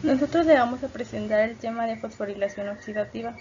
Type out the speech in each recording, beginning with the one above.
Nosotros le vamos a presentar el tema de fosforilación oxidativa.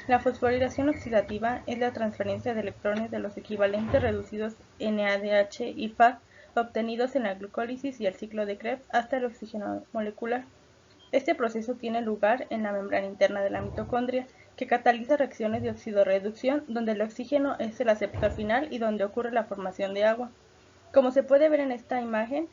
La fosforilación oxidativa es la transferencia de electrones de los equivalentes reducidos NADH y FAD obtenidos en la glucólisis y el ciclo de Krebs hasta el oxígeno molecular. Este proceso tiene lugar en la membrana interna de la mitocondria, que cataliza reacciones de oxidorreducción donde el oxígeno es el aceptor final y donde ocurre la formación de agua. Como se puede ver en esta imagen,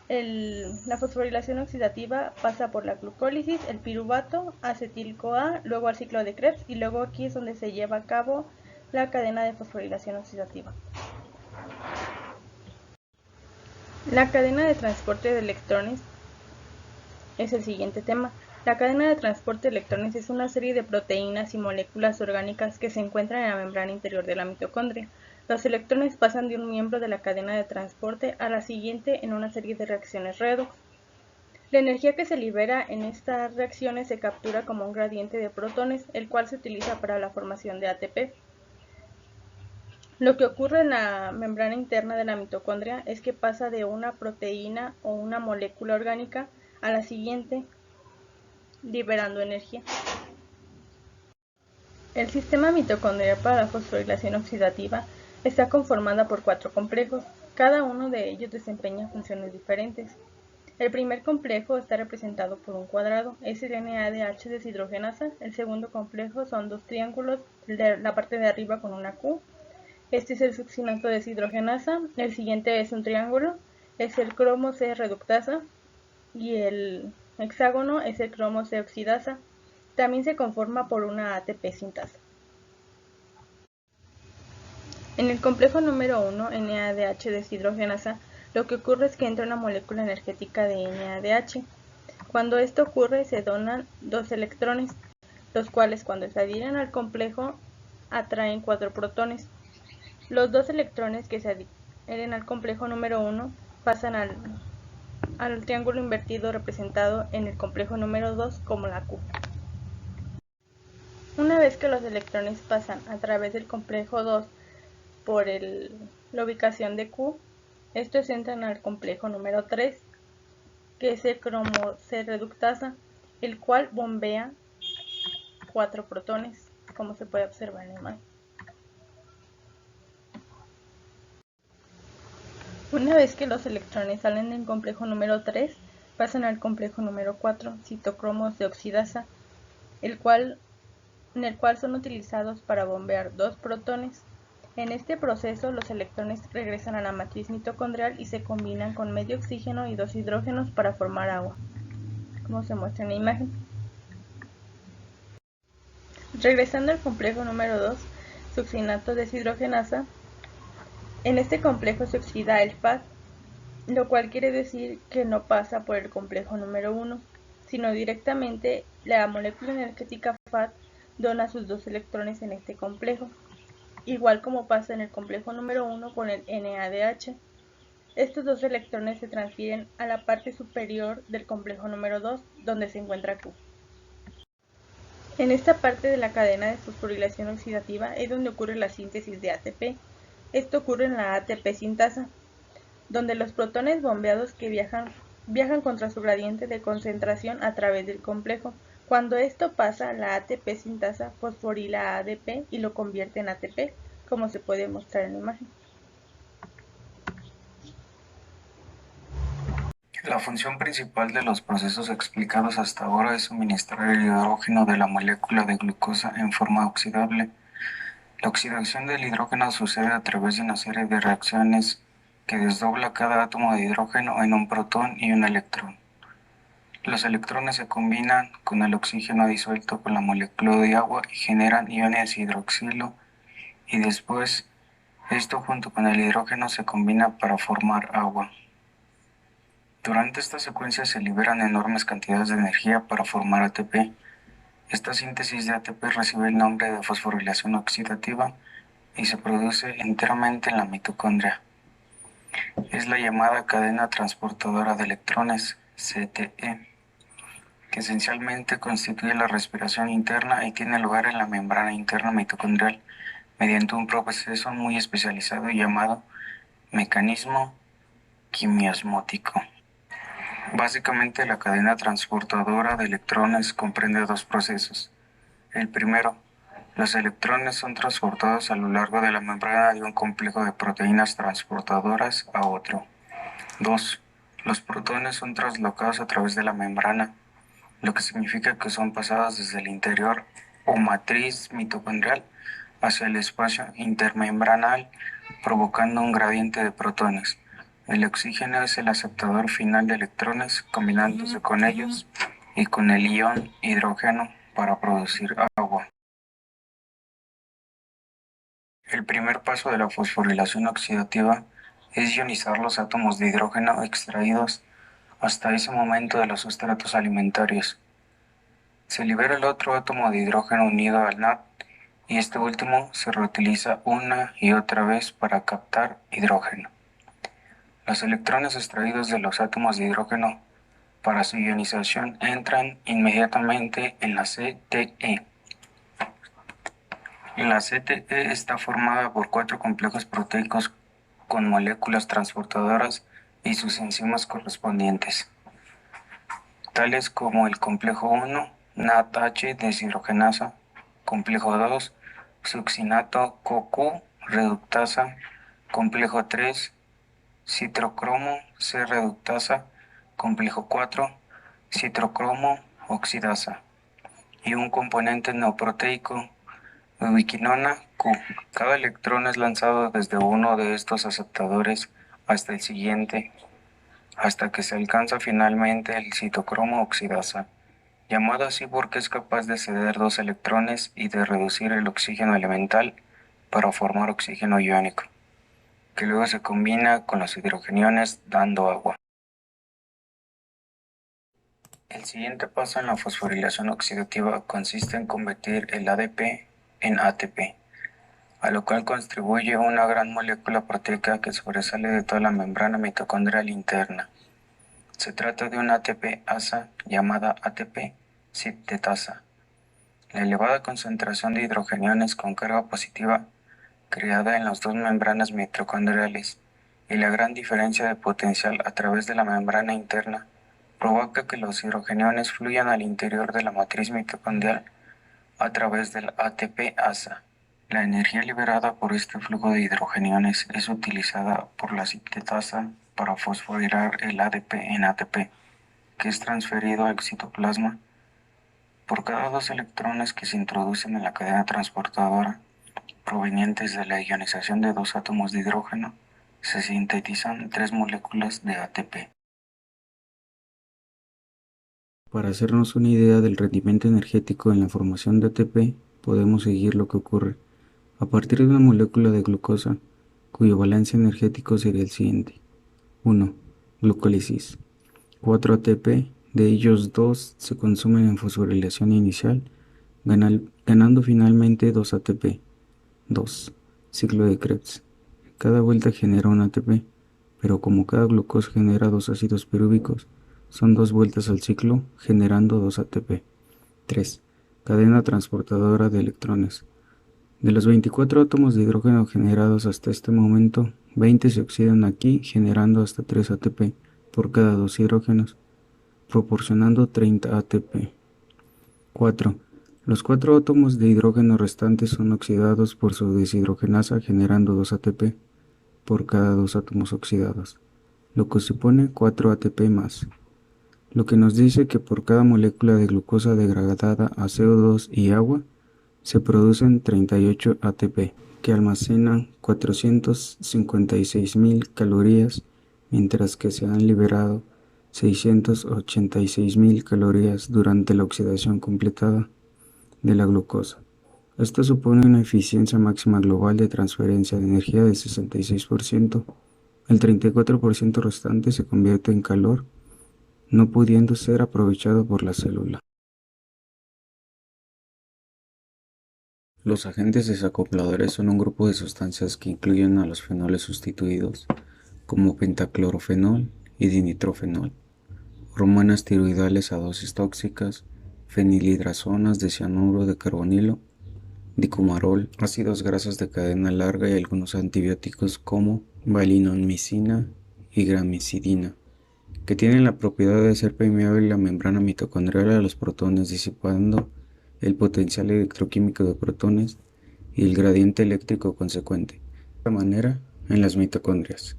la fosforilación oxidativa pasa por la glucólisis, el piruvato, acetil-CoA, luego al ciclo de Krebs y luego aquí es donde se lleva a cabo la cadena de fosforilación oxidativa. La cadena de transporte de electrones es el siguiente tema. La cadena de transporte de electrones es una serie de proteínas y moléculas orgánicas que se encuentran en la membrana interior de la mitocondria. Los electrones pasan de un miembro de la cadena de transporte a la siguiente en una serie de reacciones redox. La energía que se libera en estas reacciones se captura como un gradiente de protones, el cual se utiliza para la formación de ATP. Lo que ocurre en la membrana interna de la mitocondria es que pasa de una proteína o una molécula orgánica a la siguiente, liberando energía. El sistema mitocondrial para la fosforilación oxidativa está conformada por 4 complejos. Cada uno de ellos desempeña funciones diferentes. El primer complejo está representado por un cuadrado, es el NADH deshidrogenasa. El segundo complejo son dos triángulos, la parte de arriba con una Q. Este es el succinato deshidrogenasa. El siguiente es un triángulo, es el cromo C reductasa. Y el hexágono es el cromo C oxidasa. También se conforma por una ATP sintasa. En el complejo número 1, NADH deshidrogenasa, lo que ocurre es que entra una molécula energética de NADH. Cuando esto ocurre, se donan 2 electrones, los cuales cuando se adhieren al complejo atraen 4 protones. Los 2 electrones que se adhieren al complejo número 1 pasan al triángulo invertido representado en el complejo número 2 como la Q. Una vez que los electrones pasan a través del complejo 2 por la ubicación de Q, estos entran al complejo número 3, que es el cromo C reductasa, el cual bombea 4 protones, como se puede observar en la imagen. Una vez que los electrones salen del complejo número 3, pasan al complejo número 4, citocromo C oxidasa, en el cual son utilizados para bombear 2 protones. En este proceso, los electrones regresan a la matriz mitocondrial y se combinan con medio oxígeno y 2 hidrógenos para formar agua, como se muestra en la imagen. Regresando al complejo número 2, succinato deshidrogenasa, en este complejo se oxida el FAD, lo cual quiere decir que no pasa por el complejo número 1, sino directamente la molécula energética FAD dona sus 2 electrones en este complejo, igual como pasa en el complejo número 1 con el NADH. Estos 2 electrones se transfieren a la parte superior del complejo número 2, donde se encuentra Q. En esta parte de la cadena de fosforilación oxidativa es donde ocurre la síntesis de ATP. Esto ocurre en la ATP sintasa, donde los protones bombeados que viajan contra su gradiente de concentración a través del complejo. Cuando esto pasa, la ATP sintasa fosforila ADP y lo convierte en ATP, como se puede mostrar en la imagen. La función principal de los procesos explicados hasta ahora es suministrar el hidrógeno de la molécula de glucosa en forma oxidable. La oxidación del hidrógeno sucede a través de una serie de reacciones que desdobla cada átomo de hidrógeno en un protón y un electrón. Los electrones se combinan con el oxígeno disuelto con la molécula de agua y generan iones hidroxilo, y después esto junto con el hidrógeno se combina para formar agua. Durante esta secuencia se liberan enormes cantidades de energía para formar ATP. Esta síntesis de ATP recibe el nombre de fosforilación oxidativa y se produce enteramente en la mitocondria. Es la llamada cadena transportadora de electrones, CTE, que esencialmente constituye la respiración interna y tiene lugar en la membrana interna mitocondrial mediante un proceso muy especializado llamado mecanismo quimiosmótico. Básicamente, la cadena transportadora de electrones comprende dos procesos. El primero, los electrones son transportados a lo largo de la membrana de un complejo de proteínas transportadoras a otro. 2. Los protones son traslocados a través de la membrana, lo que significa que son pasados desde el interior o matriz mitocondrial hacia el espacio intermembranal, provocando un gradiente de protones. El oxígeno es el aceptador final de electrones, combinándose con ellos y con el ion hidrógeno para producir agua. El primer paso de la fosforilación oxidativa es ionizar los átomos de hidrógeno extraídos hasta ese momento de los sustratos alimentarios. Se libera el otro átomo de hidrógeno unido al NAD y este último se reutiliza una y otra vez para captar hidrógeno. Los electrones extraídos de los átomos de hidrógeno para su ionización entran inmediatamente en la CTE. La CTE está formada por 4 complejos proteicos con moléculas transportadoras y sus enzimas correspondientes, tales como el complejo 1, NADH deshidrogenasa, complejo 2, succinato CoQ reductasa, complejo 3, citrocromo C reductasa, complejo 4, citrocromo oxidasa, y un componente neoproteico, ubiquinona Q. Cada electrón es lanzado desde uno de estos aceptadores hasta el siguiente, hasta que se alcanza finalmente el citocromo oxidasa, llamado así porque es capaz de ceder 2 electrones y de reducir el oxígeno elemental para formar oxígeno iónico, que luego se combina con los hidrogeniones dando agua. El siguiente paso en la fosforilación oxidativa consiste en convertir el ADP en ATP, a lo cual contribuye una gran molécula proteica que sobresale de toda la membrana mitocondrial interna. Se trata de una ATP asa llamada ATP sintetiza. La elevada concentración de hidrogeniones con carga positiva creada en las dos membranas mitocondriales y la gran diferencia de potencial a través de la membrana interna provoca que los hidrogeniones fluyan al interior de la matriz mitocondrial a través del ATP asa. La energía liberada por este flujo de hidrogeniones es utilizada por la sintetasa para fosforilar el ADP en ATP, que es transferido al citoplasma. Por cada 2 electrones que se introducen en la cadena transportadora, provenientes de la ionización de 2 átomos de hidrógeno, se sintetizan 3 moléculas de ATP. Para hacernos una idea del rendimiento energético en la formación de ATP, podemos seguir lo que ocurre. A partir de una molécula de glucosa, cuyo balance energético sería el siguiente. 1. Glucólisis. 4 ATP, de ellos 2 se consumen en fosforilación inicial, ganando finalmente 2 ATP. 2. Ciclo de Krebs. Cada vuelta genera un ATP, pero como cada glucosa genera 2 ácidos pirúvicos, son 2 vueltas al ciclo generando 2 ATP. 3. Cadena transportadora de electrones. De los 24 átomos de hidrógeno generados hasta este momento, 20 se oxidan aquí generando hasta 3 ATP por cada 2 hidrógenos, proporcionando 30 ATP. 4. Los 4 átomos de hidrógeno restantes son oxidados por su deshidrogenasa generando 2 ATP por cada 2 átomos oxidados, lo que supone 4 ATP más, lo que nos dice que por cada molécula de glucosa degradada a CO2 y agua, se producen 38 ATP, que almacenan 456.000 calorías, mientras que se han liberado 686.000 calorías durante la oxidación completada de la glucosa. Esto supone una eficiencia máxima global de transferencia de energía del 66%. El 34% restante se convierte en calor, no pudiendo ser aprovechado por la célula. Los agentes desacopladores son un grupo de sustancias que incluyen a los fenoles sustituidos, como pentaclorofenol y dinitrofenol, hormonas tiroidales a dosis tóxicas, fenilhidrazonas de cianuro de carbonilo, dicumarol, ácidos grasos de cadena larga y algunos antibióticos como valinomicina y gramicidina. que tienen la propiedad de hacer permeable la membrana mitocondrial a los protones, disipando el potencial electroquímico de protones y el gradiente eléctrico consecuente. De esta manera, en las mitocondrias.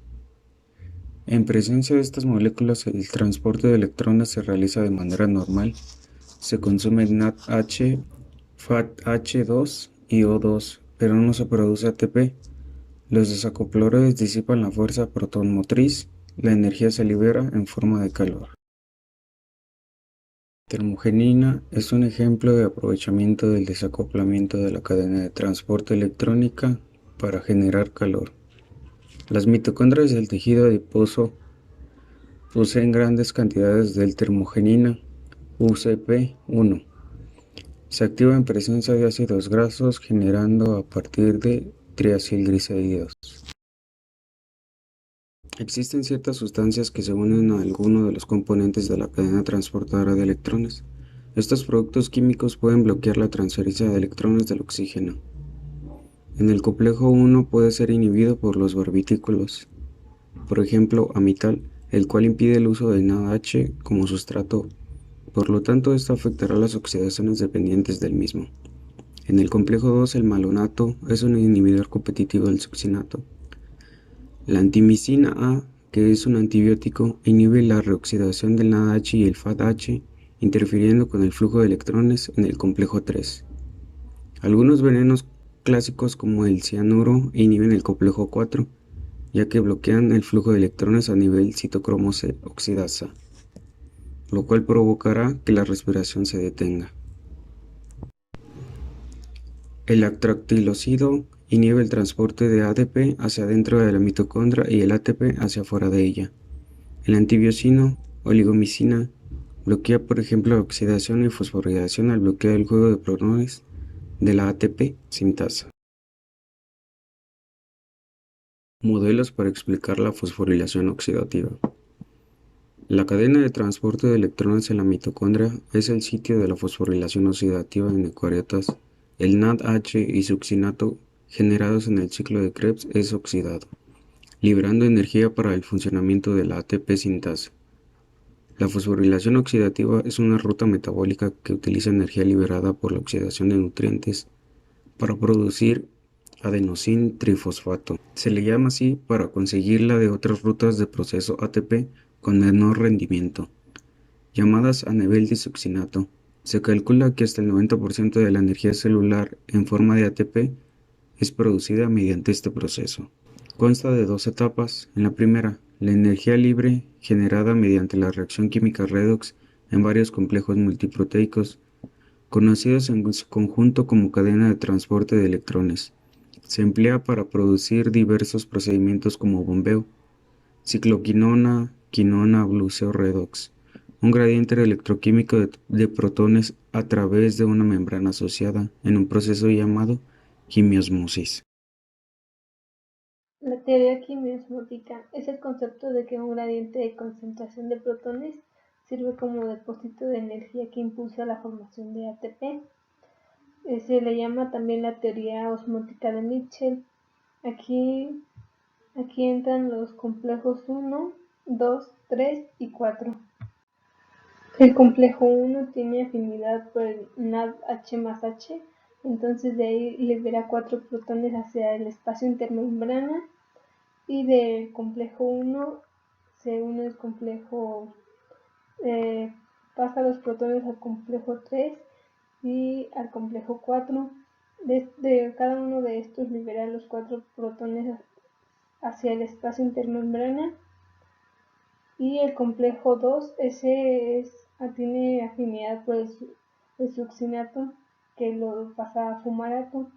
En presencia de estas moléculas, el transporte de electrones se realiza de manera normal. Se consume NADH, FADH2 y O2, pero no se produce ATP. Los desacopladores disipan la fuerza protonmotriz, la energía se libera en forma de calor. La termogenina es un ejemplo de aprovechamiento del desacoplamiento de la cadena de transporte electrónica para generar calor. Las mitocondrias del tejido adiposo poseen grandes cantidades de termogenina UCP1. Se activa en presencia de ácidos grasos, generando a partir de triacilglicéridos. Existen ciertas sustancias que se unen a alguno de los componentes de la cadena transportadora de electrones. Estos productos químicos pueden bloquear la transferencia de electrones del oxígeno. En el complejo 1 puede ser inhibido por los barbitículos, por ejemplo amital, el cual impide el uso de NaOH como sustrato. Por lo tanto, esto afectará las oxidaciones dependientes del mismo. En el complejo 2, el malonato es un inhibidor competitivo del succinato. La antimicina A, que es un antibiótico, inhibe la reoxidación del NADH y el FADH, interfiriendo con el flujo de electrones en el complejo 3. Algunos venenos clásicos como el cianuro inhiben el complejo 4, ya que bloquean el flujo de electrones a nivel citocromo-C oxidasa, lo cual provocará que la respiración se detenga. El atractilócido inhibe el transporte de ADP hacia dentro de la mitocondria y el ATP hacia afuera de ella. El antibiosino, oligomicina, bloquea por ejemplo la oxidación y fosforilación al bloquear el juego de protones de la ATP sintasa. Modelos para explicar la fosforilación oxidativa. La cadena de transporte de electrones en la mitocondria es el sitio de la fosforilación oxidativa en eucariotas. El NADH y succinato generados en el ciclo de Krebs es oxidado, liberando energía para el funcionamiento de la ATP sintasa. La fosforilación oxidativa es una ruta metabólica que utiliza energía liberada por la oxidación de nutrientes para producir adenosín trifosfato. Se le llama así para conseguirla de otras rutas de proceso ATP con menor rendimiento, llamadas a nivel de succinato. Se calcula que hasta el 90% de la energía celular en forma de ATP es producida mediante este proceso. Consta de dos etapas. En la primera, la energía libre generada mediante la reacción química redox en varios complejos multiproteicos, conocidos en su conjunto como cadena de transporte de electrones. Se emplea para producir diversos procedimientos como bombeo, cicloquinona, quinona, gluceo redox, un gradiente electroquímico de protones a través de una membrana asociada en un proceso llamado quimiosmosis. La teoría quimiosmótica es el concepto de que un gradiente de concentración de protones sirve como depósito de energía que impulsa la formación de ATP. Se le llama también la teoría osmótica de Mitchell. Aquí entran los complejos 1, 2, 3 y 4. El complejo 1 tiene afinidad por el NADH más H, entonces de ahí libera 4 protones hacia el espacio intermembrana, y del complejo 1 se une el complejo, pasa los protones al complejo 3 y al complejo 4. De cada uno de estos libera los 4 protones hacia el espacio intermembrana, y el complejo 2, tiene afinidad por el succinato, que lo pasa a fumarato.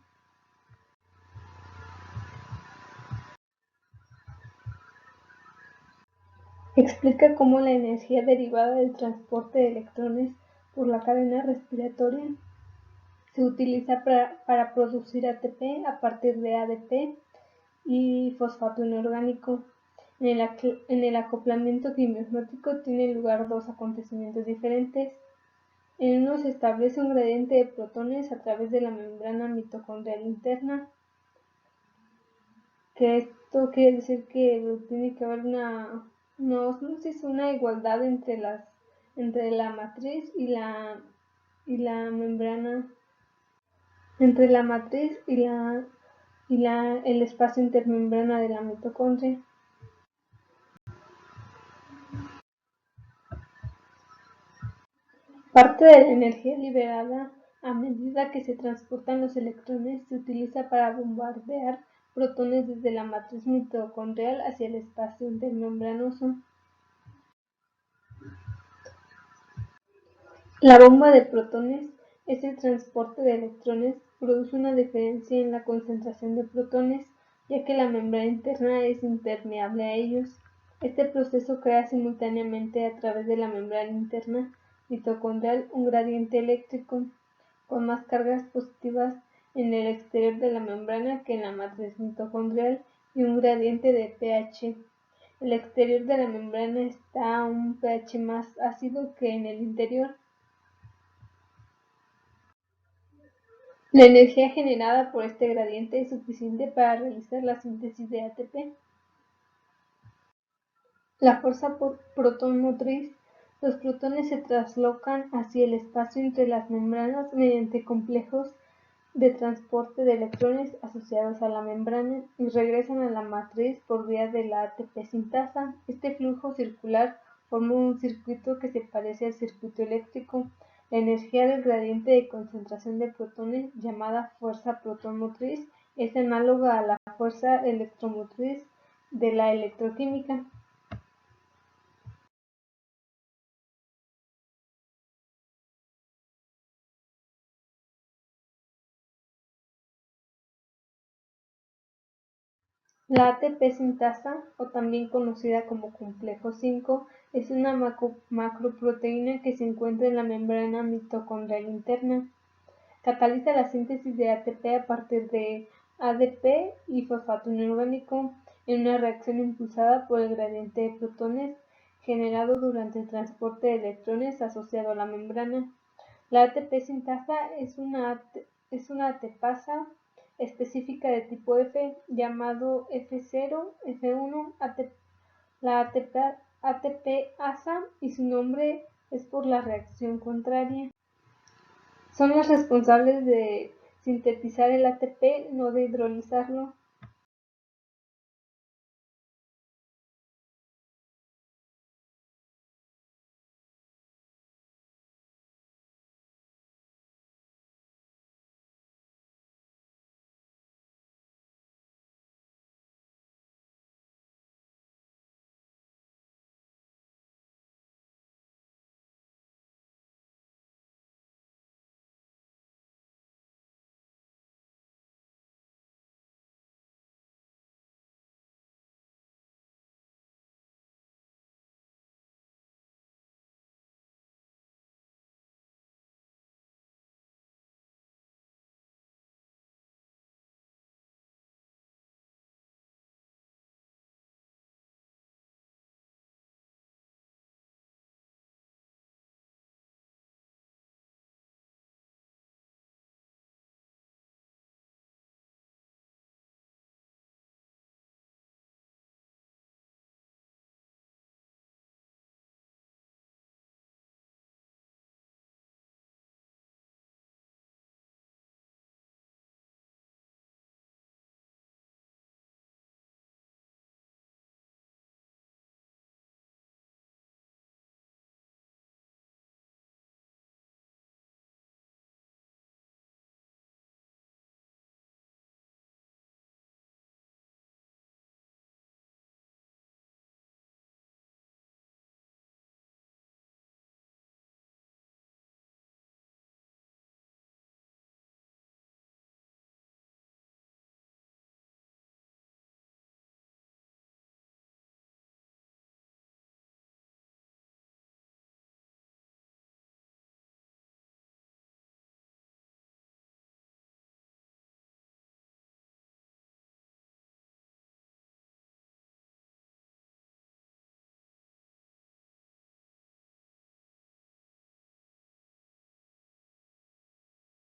Explica cómo la energía derivada del transporte de electrones por la cadena respiratoria se utiliza para producir ATP a partir de ADP y fosfato inorgánico. En el acoplamiento quimiosmótico tienen lugar dos acontecimientos diferentes. En uno se establece un gradiente de protones a través de la membrana mitocondrial interna, que esto quiere decir que tiene que haber una No, osmosis es una igualdad entre la matriz y la membrana, entre la matriz y el espacio intermembrana de la mitocondria. Parte de la energía liberada a medida que se transportan los electrones se utiliza para bombardear protones desde la matriz mitocondrial hacia el espacio intermembranoso. La bomba de protones es el transporte de electrones, produce una diferencia en la concentración de protones, ya que la membrana interna es impermeable a ellos. Este proceso crea simultáneamente a través de la membrana interna mitocondrial un gradiente eléctrico, con más cargas positivas en el exterior de la membrana que en la matriz mitocondrial y un gradiente de pH. El exterior de la membrana está a un pH más ácido que en el interior. La energía generada por este gradiente es suficiente para realizar la síntesis de ATP. La fuerza protón motriz. Los protones se traslocan hacia el espacio entre las membranas mediante complejos de transporte de electrones asociados a la membrana y regresan a la matriz por vía de la ATP sintasa. Este flujo circular forma un circuito que se parece al circuito eléctrico. La energía del gradiente de concentración de protones, llamada fuerza protón motriz, es análoga a la fuerza electromotriz de la electroquímica. La ATP sintasa, o también conocida como complejo 5, es una macroproteína que se encuentra en la membrana mitocondrial interna. Cataliza la síntesis de ATP a partir de ADP y fosfato inorgánico en una reacción impulsada por el gradiente de protones generado durante el transporte de electrones asociado a la membrana. La ATP sintasa es una ATPasa específica de tipo F, llamado F0, F1, la ATPasa, y su nombre es por la reacción contraria. Son las responsables de sintetizar el ATP, no de hidrolizarlo.